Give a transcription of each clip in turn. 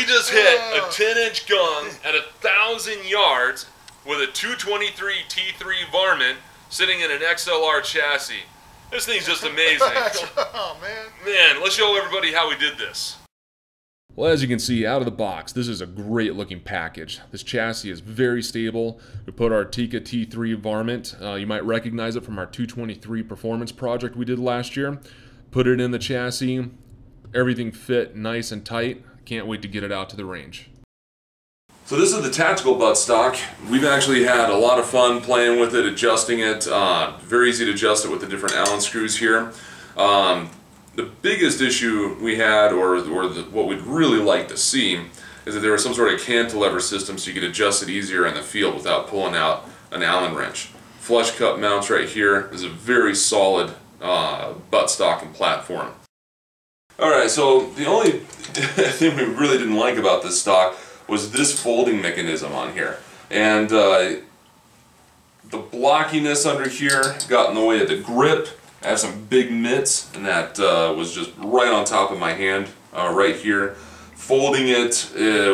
We just hit a 10-inch gun at 1,000 yards with a 223 T3 Varmint sitting in an XLR chassis. This thing's just amazing. Oh, man. Man, let's show everybody how we did this. Well, as you can see out of the box, this is a great looking package. This chassis is very stable. We put our Tikka T3 Varmint, you might recognize it from our 223 performance project we did last year. Put it in the chassis, everything fit nice and tight. Can't wait to get it out to the range. So this is the tactical buttstock. We've actually had a lot of fun playing with it, adjusting it. Very easy to adjust it with the different Allen screws here. The biggest issue we had, or what we'd really like to see, is that there was some sort of cantilever system so you could adjust it easier in the field without pulling out an Allen wrench. Flush cup mounts right here. This is a very solid buttstock and platform. Alright, so the only thing we really didn't like about this stock was this folding mechanism on here. And the blockiness under here got in the way of the grip. I have some big mitts, and that was just right on top of my hand right here. Folding it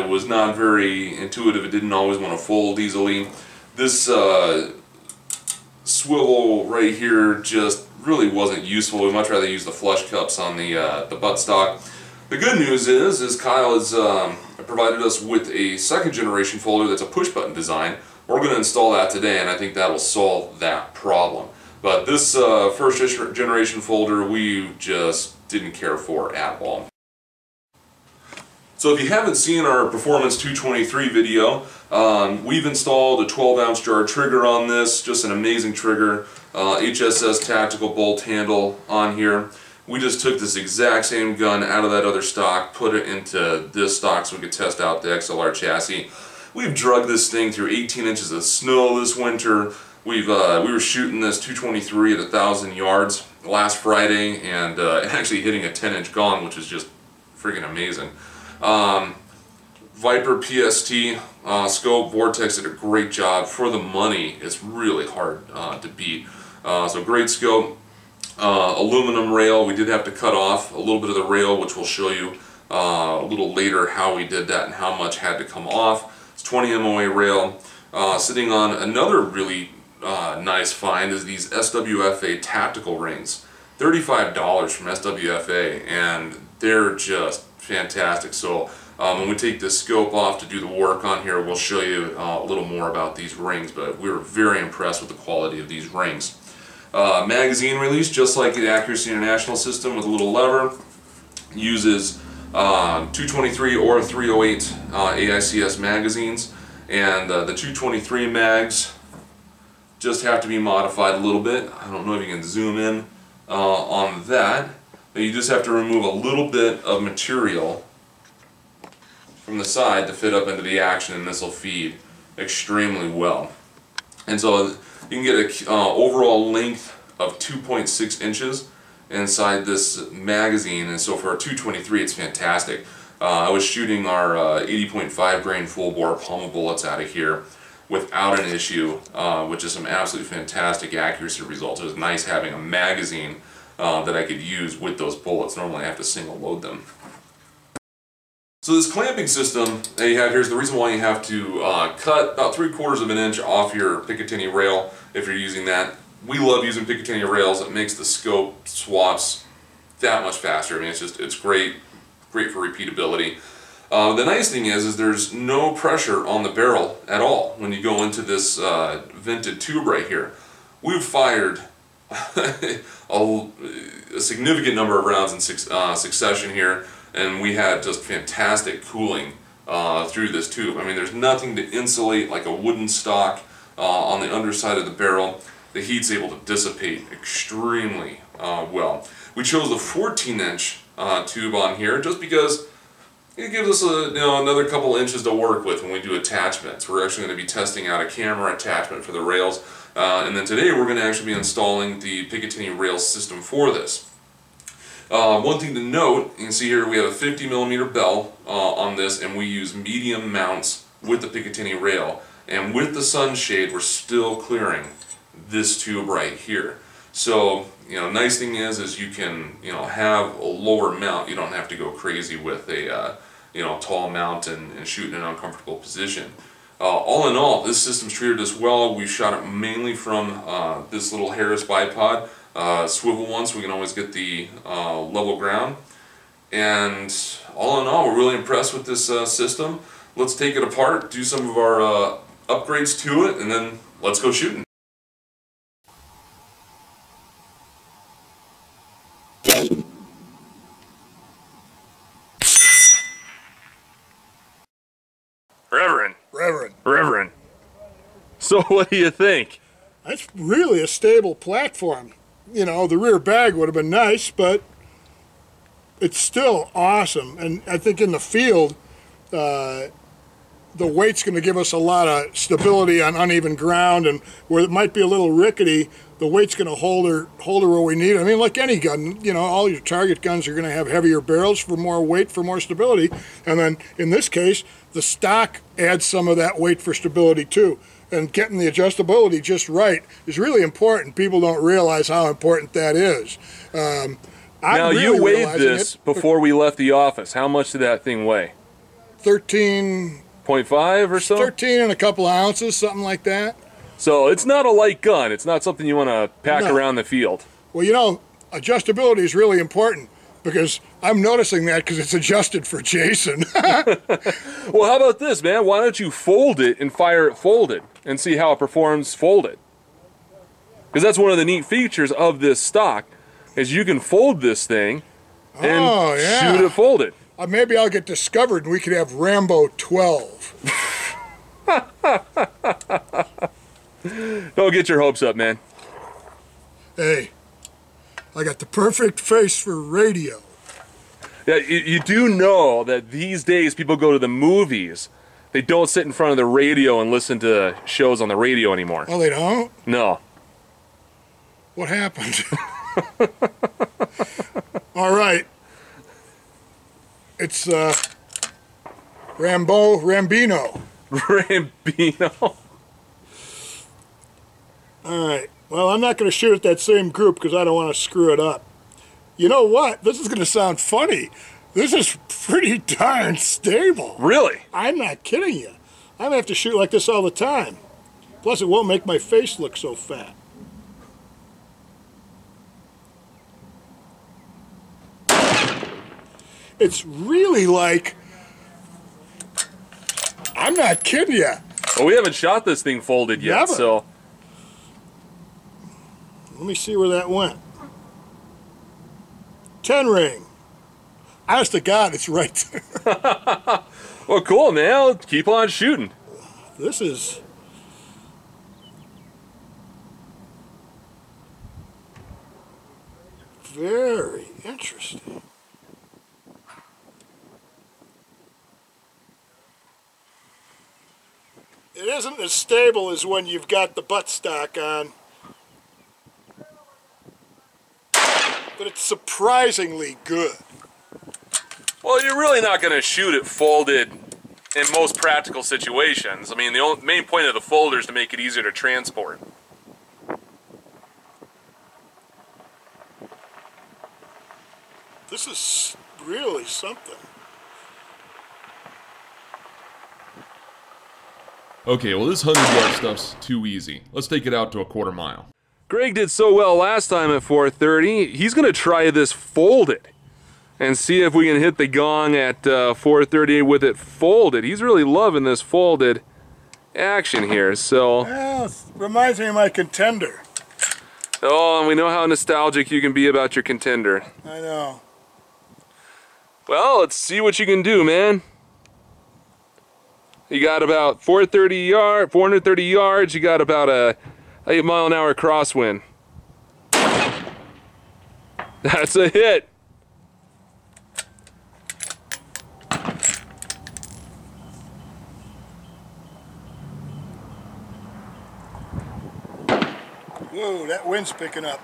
was not very intuitive. It didn't always want to fold easily. This swivel right here just really wasn't useful. We'd much rather use the flush cups on the buttstock. The good news is Kyle has provided us with a second generation folder that's a push button design. We're going to install that today, and I think that will solve that problem. But this first generation folder we just didn't care for at all. So if you haven't seen our Performance 223 video, we've installed a 12-ounce jar trigger on this, just an amazing trigger. HSS tactical bolt handle on here. We just took this exact same gun out of that other stock, put it into this stock so we could test out the XLR chassis. We've drugged this thing through 18 inches of snow this winter. We were shooting this 223 at 1,000 yards last Friday, and actually hitting a 10-inch gong, which is just freaking amazing. Viper PST scope, Vortex did a great job. For the money, it's really hard to beat. So great scope. Aluminum rail, we did have to cut off a little bit of the rail, which we'll show you a little later how we did that and how much had to come off. It's 20 MOA rail. Sitting on another really nice find is these SWFA tactical rings. $35 from SWFA, and they're just fantastic. So when we take this scope off to do the work on here, we'll show you a little more about these rings, but we were very impressed with the quality of these rings. Magazine release, just like the Accuracy International system, with a little lever. Uses 223 or 308 AICS magazines, and the 223 mags just have to be modified a little bit. I don't know if you can zoom in on that, but you just have to remove a little bit of material from the side to fit up into the action, and this will feed extremely well. And so you can get an overall length of 2.6 inches inside this magazine, and so for a 223 it's fantastic. I was shooting our 80.5 grain full bore pommel bullets out of here without an issue, which is some absolutely fantastic accuracy results. It was nice having a magazine that I could use with those bullets. Normally I have to single load them. So this clamping system that you have here is the reason why you have to cut about 3/4 of an inch off your Picatinny rail if you're using that. We love using Picatinny rails. It makes the scope swaps that much faster. I mean, it's great for repeatability. The nice thing is there's no pressure on the barrel at all when you go into this vented tube right here. We've fired a significant number of rounds in succession here, and we had just fantastic cooling through this tube. I mean, there's nothing to insulate like a wooden stock on the underside of the barrel. The heat's able to dissipate extremely well. We chose the 14-inch tube on here just because it gives us another couple inches to work with when we do attachments. We're actually going to be testing out a camera attachment for the rails, and then today we're going to actually be installing the Picatinny rail system for this. One thing to note, you can see here we have a 50mm bell on this, and we use medium mounts with the Picatinny rail, and with the sunshade we're still clearing this tube right here. So, nice thing is you can, have a lower mount. You don't have to go crazy with a tall mount and shoot in an uncomfortable position. All in all, this system's treated us well. We've shot it mainly from this little Harris bipod, swivel one, so we can always get the level ground. And all in all, we're really impressed with this system. Let's take it apart, do some of our upgrades to it, and then let's go shooting. Reverend. So what do you think? That's really a stable platform. You know, the rear bag would have been nice, but it's still awesome. And I think in the field, the weight's going to give us a lot of stability on uneven ground, and where it might be a little rickety, the weight's going to hold her where we need it. I mean, like any gun, all your target guns are going to have heavier barrels for more weight, for more stability. And then in this case, the stock adds some of that weight for stability too. And getting the adjustability just right is really important. People don't realize how important that is. Now, you weighed this before we left the office. How much did that thing weigh? 13.5 or so? 13 and a couple of ounces, something like that. So it's not a light gun. It's not something you want to pack around the field. Well, adjustability is really important, because I'm noticing that because it's adjusted for Jason. Well, how about this, man? Why don't you fold it and fire it folded and see how it performs folded? Because that's one of the neat features of this stock, is you can fold this thing and shoot it folded. Maybe I'll get discovered and we could have Rambo 12. Don't get your hopes up, man. Hey, I got the perfect face for radio. Yeah, you do know that these days people go to the movies. They don't sit in front of the radio and listen to shows on the radio anymore. Oh, they don't? No. What happened? All right. It's Rambino. Rambino. All right. Well, I'm not going to shoot at that same group because I don't want to screw it up. You know what? This is going to sound funny. This is pretty darn stable. Really? I'm not kidding you. I'm going to have to shoot like this all the time. Plus, it won't make my face look so fat. It's really like... I'm not kidding you. Well, we haven't shot this thing folded yet, Never. So... Let me see where that went. 10 ring. Honest to God, it's right there. Well, cool, man. I'll keep on shooting. This is... very interesting. It isn't as stable as when you've got the buttstock on. But it's surprisingly good. Well, you're really not going to shoot it folded in most practical situations. I mean, the main point of the folder is to make it easier to transport. This is really something. Okay, well this 100-yard stuff's too easy. Let's take it out to a quarter mile. Greg did so well last time at 4:30. He's going to try this folded and see if we can hit the gong at 4:30 with it folded. He's really loving this folded action here, so... Well, it reminds me of my contender. Oh, and we know how nostalgic you can be about your contender. I know. Well, let's see what you can do, man. You got about 430 yards. You got about a 8-mile-an-hour crosswind. That's a hit. Whoa, that wind's picking up.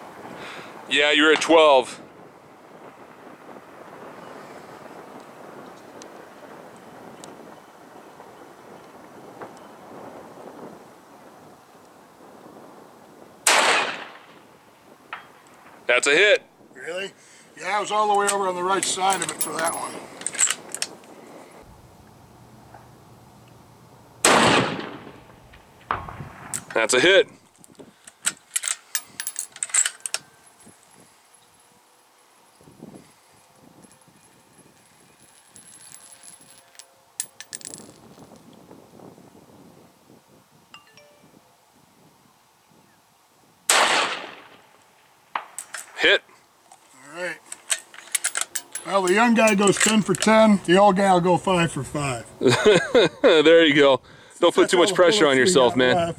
Yeah, you're at 12. That's a hit. Really? Yeah, I was all the way over on the right side of it for that one. That's a hit. Hit. All right. Well, the young guy goes 10 for 10. The old guy will go 5 for 5. There you go. Don't put too much pressure on yourself, man.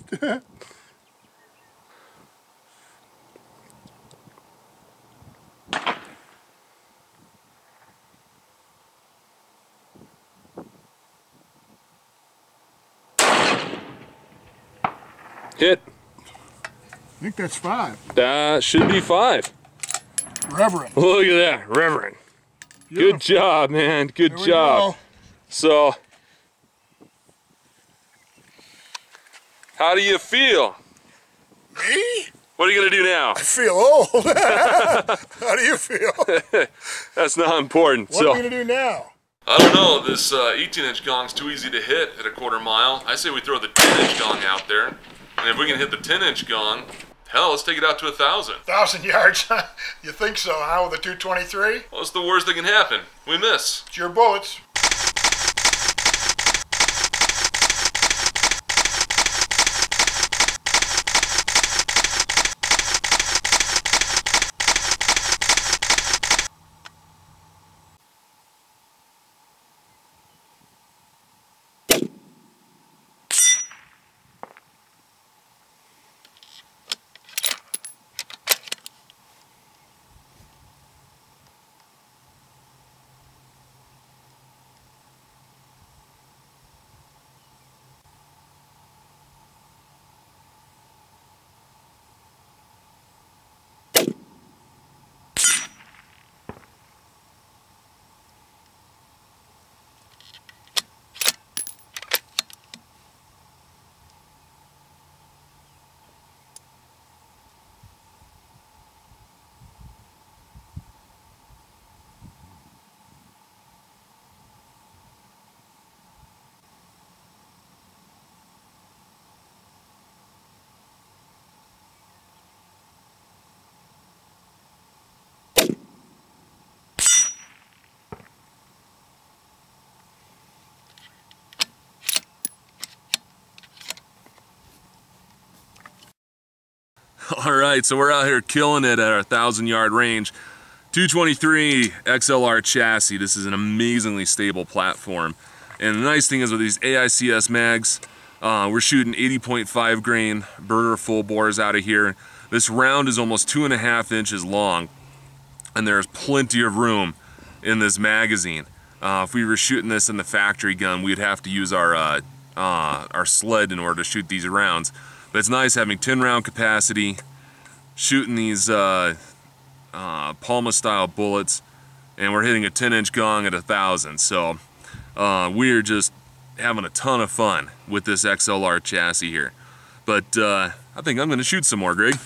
Hit. I think that's 5. That should be 5. Reverend. Look at that, Reverend. Beautiful. Good job, man. Good There we job. go. So, how do you feel? Me? What are you gonna do now? I feel old. How do you feel? That's not important. What are we gonna do now? I don't know, this 18-inch gong's too easy to hit at a quarter mile. I say we throw the 10-inch gong out there, and if we can hit the 10-inch gong, hell, let's take it out to 1,000. 1,000 yards? You think so, huh, with a 223? What's the worst that can happen? We miss. It's your bullets. Alright, so we're out here killing it at our 1,000-yard range. 223 XLR chassis. This is an amazingly stable platform. And the nice thing is with these AICS mags, we're shooting 80.5 grain Berger full bores out of here. This round is almost 2.5 inches long, and there's plenty of room in this magazine. If we were shooting this in the factory gun, we'd have to use our sled in order to shoot these rounds. But it's nice having 10-round capacity, shooting these Palma style bullets, and we're hitting a 10-inch gong at 1,000. So we're just having a ton of fun with this XLR chassis here. But I think I'm going to shoot some more, Greg.